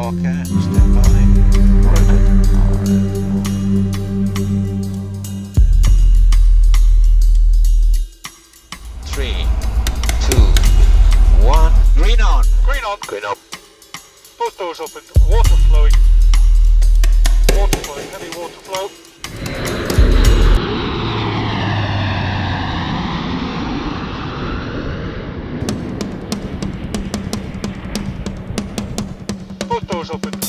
Okay, stand by. Three, two, one. Green on. Green on. Green up. Both doors open. Water flowing. Water flowing. Heavy water flow. Both doors open.